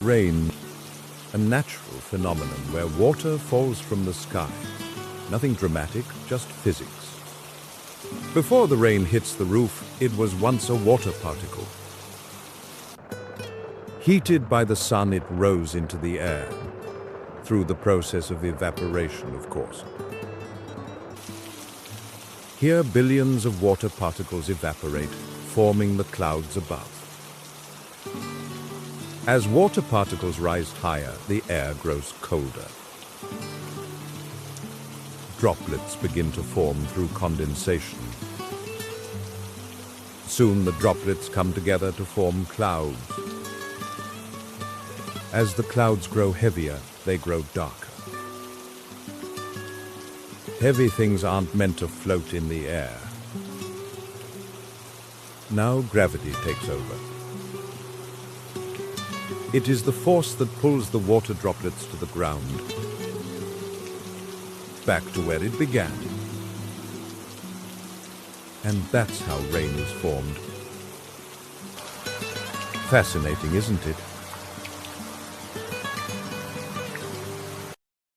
Rain, a natural phenomenon where water falls from the sky. Nothing dramatic, just physics. Before the rain hits the roof, it was once a water particle. Heated by the sun, it rose into the air, through the process of evaporation, of course. Here, billions of water particles evaporate, forming the clouds above. As water particles rise higher, the air grows colder. Droplets begin to form through condensation. Soon the droplets come together to form clouds. As the clouds grow heavier, they grow darker. Heavy things aren't meant to float in the air. Now gravity takes over. It is the force that pulls the water droplets to the ground, back to where it began. And that's how rain is formed. Fascinating, isn't it?